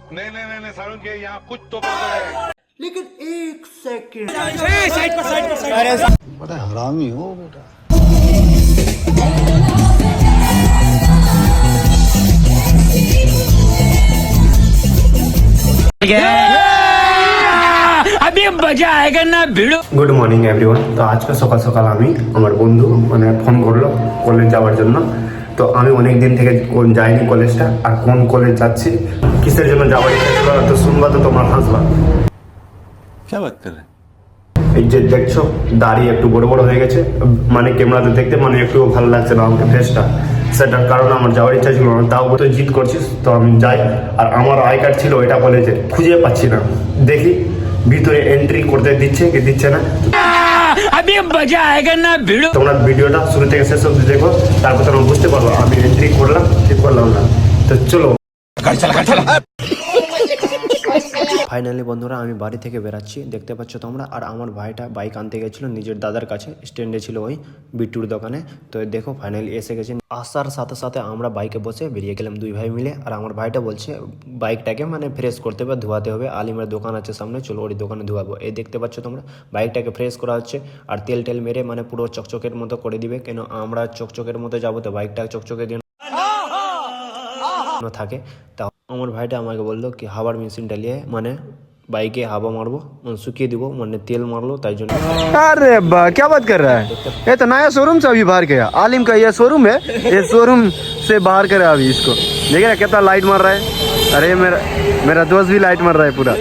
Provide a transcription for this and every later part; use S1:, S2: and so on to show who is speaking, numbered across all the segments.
S1: नहीं नहीं नहीं नहीं सारुण के यहाँ कुछ तो गड़बड़ है।
S2: लेकिन एक सेकंड,
S3: बड़ा हरामी हो बेटा।
S4: अभी मजा आएगा ना भिड़ो।
S5: Good morning everyone. তো আজকে সকাল সকাল আমি আমার বন্ধু মানে ফোন করলো কলেজ যাওয়ার জন্য। তো আমি অনেক দিন থেকে যাইনি কলেজটা, আর কোন কলেজ যাচ্ছি কিসের জন্য যাওয়ার ইচ্ছা ছিল, তো শুনবা তো তোমার হাসবা।
S1: क्या बात कर रहे हैं?
S5: এই যে দেখছো দাড়ি একটু বড় বড় হয়ে গেছে, মানে ক্যামেরাতে দেখতে মানে একটু ভালো লাগছে না আমাকে ফেসটা, সেটার কারণে আমার যাওয়ার ইচ্ছা ছিল না। তাও তো জিদ করছিস তো আমি যাই। আর আমার আই কার্ড ছিল ওইটা কলেজে, খুঁজে পাচ্ছি না। দেখি ভিতরে এন্ট্রি করতে দিচ্ছে কি দিচ্ছে না।
S4: अभी मजा आएगा ना भिड़ो।
S5: তোমরা ভিডিওটা শুরু থেকে শেষ অবধি দেখো, তারপর তোমরা বুঝতে পারবো আমি এন্ট্রি করলাম কি করলাম না। তো চলো। ফাইনালি বন্ধুরা আমি বাড়ি থেকে বেরাচ্ছি, দেখতে পাচ্ছ তোমরা। আর আমার ভাইটা বাইক আনতে গেছিলো নিজের দাদার কাছে, স্ট্যান্ডে ছিল ওই বিট্টুর দোকানে। তো দেখো ফাইনালি এসে গেছে। আসার সাথে সাথে আমরা বাইকে বসে বেরিয়ে গেলাম দুই ভাই মিলে। আর আমার ভাইটা বলছে বাইকটাকে মানে ফ্রেশ করতে হবে, ধোয়াতে হবে। আলিমের দোকান আছে সামনে, চলো ওই দোকানে ধোয়াবো। এই দেখতে পাচ্ছ তোমরা বাইকটাকে ফ্রেশ করা হচ্ছে। আর তেল টেল মেরে মানে পুরো চকচকের মতো করে দিবে, কেন আমরা চকচকের মতো যাবো তো বাইকটা চকচকে দিয়ে থাকে। তা আমার ভাইটা আমাকে বললো কি হাওয়ার মেশিনটা নিয়ে মানে বাইকে হাवा মারবো, মানে শুকিয়ে দিব, মানে তেল মারলো তাই জন্য।
S3: अरे क्या बात कर रहा है? ये तो नया शोरूम से अभी बाहर गया। आलिम का ये शोरूम है, ये शोरूम से बाहर करा अभी इसको। देख रहा कितना लाइट मार रहा है। अरे मेरा दोस्त भी लाइट मार रहा है पूरा।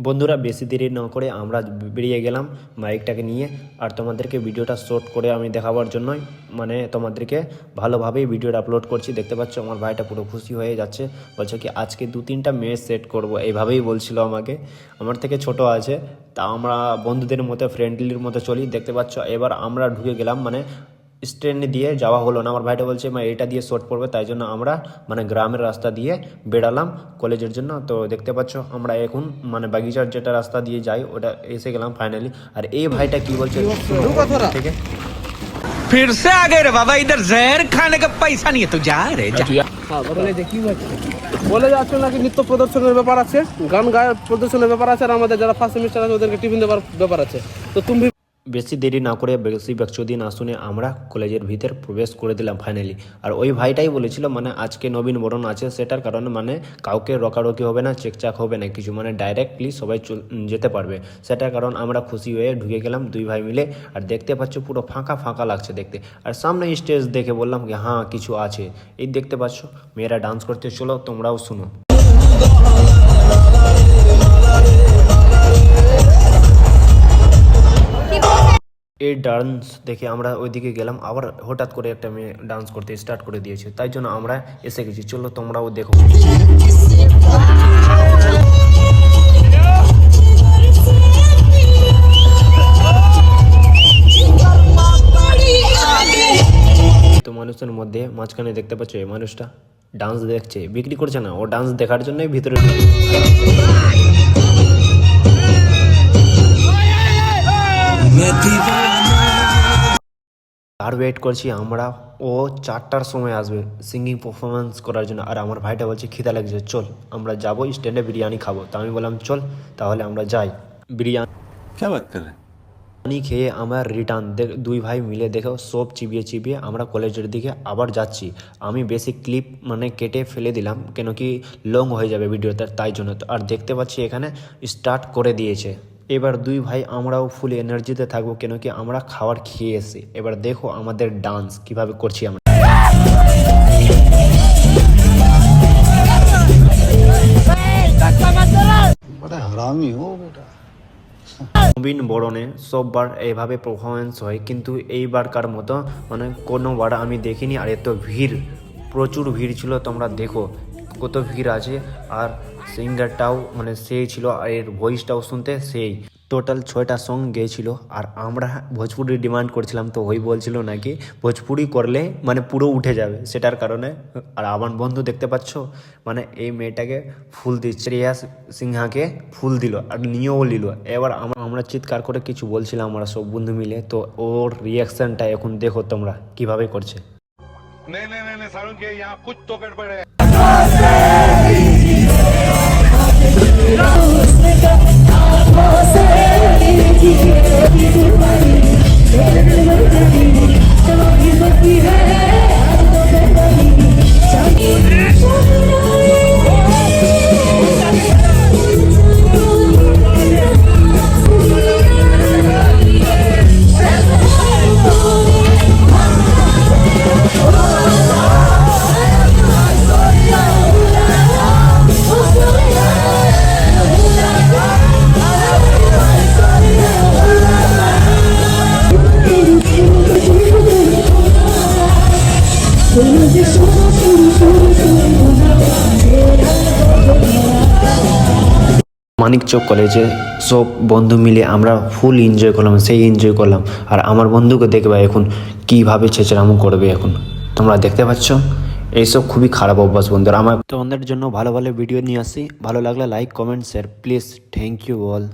S5: বন্ধুরা বেশি দেরি না করে আমরা বেরিয়ে গেলাম বাইকটাকে নিয়ে। আর তোমাদেরকে ভিডিওটা শর্ট করে আমি দেখাবার জন্যই মানে তোমাদেরকে ভালোভাবেই ভিডিওটা আপলোড করছি। দেখতে পাচ্ছ আমার ভাইটা পুরো খুশি হয়ে যাচ্ছে, বলছে কি আজকে 2-3টা মেয়ে সেট করব, এইভাবেই বলছিল আমাকে। আমার থেকে ছোট আছে, তা আমরা বন্ধুদের মতো ফ্রেন্ডলির মতো চলি। দেখতে পাচ্ছ এবার আমরা ঢুকে গেলাম, মানে স্ট্যান্ড দিয়ে যাওয়া হলো না। আমার ভাইটা বলছে মানে এটা দিয়ে শর্ট পড়বে, তাই জন্য আমরা মানে গ্রামের রাস্তা দিয়ে বেড়ালাম কলেজের জন্য। তো দেখতে পাচ্ছ আমরা এখন মানে বাগিচার যেটা রাস্তা দিয়ে যাই ওটা এসে গেলাম ফাইনালি। আর এই ভাইটা কি বলছে থেকে
S4: फिर से आ गए रे बाबा, इधर जहर खाने का पैसा नहीं है तो जा रे जा।
S6: বলে যাচ্ছে নাকি নৃত্য প্রদর্শনের ব্যাপার আছে, গান গায়ের প্রদর্শনের ব্যাপার আছে, আর আমাদের যারা ফার্স্ট সেমিস্টার আছে ওদেরকে টিফিন দেওয়ার ব্যাপার আছে। তো তুমি
S5: বেশি দেরি না করে বেশি ব্যাকচোদি না শুনে আমরা কলেজের ভিতর প্রবেশ করে দিলাম ফাইনালি। আর ওই ভাইটাই বলেছিল মানে আজকে নবীন বরণ আছে, সেটার কারণে মানে কাউকে রকারকি হবে না, চেকচাক হবে না কিছু, মানে ডাইরেক্টলি সবাই যেতে পারবে। সেটার কারণ আমরা খুশি হয়ে ঢুকে গেলাম দুই ভাই মিলে। আর দেখতে পাচ্ছ পুরো ফাঁকা ফাঁকা লাগছে দেখতে। আর সামনে স্টেজ দেখে বললাম কি হ্যাঁ কিছু আছে। এই দেখতে পাচ্ছ মেয়েরা ডান্স করতে, চলো তোমরাও শুনো। এই ডান্স দেখে আমরা ওইদিকে গেলাম, আবার হঠাৎ করে একটা মেয়ে ডান্স করতে স্টার্ট করে দিয়েছে, তাই জন্য আমরা এসে গেছি। চলো তোমরাও দেখো। তো মানুষের মধ্যে মাঝখানে দেখতে পাচ্ছ এই মানুষটা ডান্স দেখছে, বিক্রি করছে না, ও ডান্স দেখার জন্যই ভিতরে। আর ওয়েট করছি আমরা, ও 4টার সময় আসবে সিঙ্গিং পারফরমেন্স করার জন্য। আর আমার ভাইটা বলছে খিদা লাগছে, চল আমরা যাবো স্ট্যান্ডে বিরিয়ানি খাবো। তা আমি বললাম চল তাহলে আমরা যাই। বিরিয়ানি
S1: क्या बात कर रहे हैं?
S5: খেয়ে আমার রিটার্ন দুই ভাই মিলে দেখো সব চিবিয়ে চিবিয়ে আমরা কলেজের দিকে আবার যাচ্ছি। আমি বেশি ক্লিপ মানে কেটে ফেলে দিলাম, কেন কি লং হয়ে যাবে ভিডিওটা, তাই জন্য। আর দেখতে পাচ্ছি এখানে স্টার্ট করে দিয়েছে। এবার দুই ভাই আমরাও ফুল এনার্জিতে থাকবো, কেন কি আমরা খাবার খেয়ে এসে। এবার দেখো আমাদের ডান্স কিভাবে করছি আমরা।
S3: बड़ा हरामी हो बेटा।
S5: নবীন বরণে সববার এইভাবে পারফরমেন্স হয়, কিন্তু এইবারকার মতো মানে কোনোবার আমি দেখিনি। আর এত ভিড়, প্রচুর ভিড় ছিল, তোমরা দেখো কত ভিড় আছে। আর সিঙ্গারটাও মানে সেই ছিল, আর এর ভয়েসটাও শুনতে সেই। টোটাল 6টা সং গেয়েছিল। আর আমরা ভোজপুরি ডিমান্ড করছিলাম, তো ওই বলছিল নাকি ভোজপুরি করলে মানে পুরো উঠে যাবে, সেটার কারণে। আর আমার বন্ধু দেখতে পাচ্ছ মানে এই মেয়েটাকে ফুল দিচ্ছে, শ্রেয়া সিনহাকে ফুল দিল আর নিয়েও নিল। এবার আমরা চিৎকার করে কিছু বলছিলাম আমরা সব বন্ধু মিলে। তো ওর রিয়াকশানটা এখন দেখো তোমরা কিভাবে করছে।
S1: नहीं सारुण के यहाँ कुछ तो गड़बड़ है
S5: মানিকচক কলেজে সব বন্ধু মিলে আমরা ফুল এনজয় করলাম, সেই এনজয় করলাম। আর আমার বন্ধুকে দেখবে এখন কীভাবে ছেঁচড়ামো করবে, এখন তোমরা দেখতে পাচ্ছ। এইসব খুবই খারাপ অভ্যাস বন্ধুরা। আমার তোমাদের জন্য ভালো ভালো ভিডিও নিয়ে আসি। ভালো লাগলে like, comment, share please. Thank you all.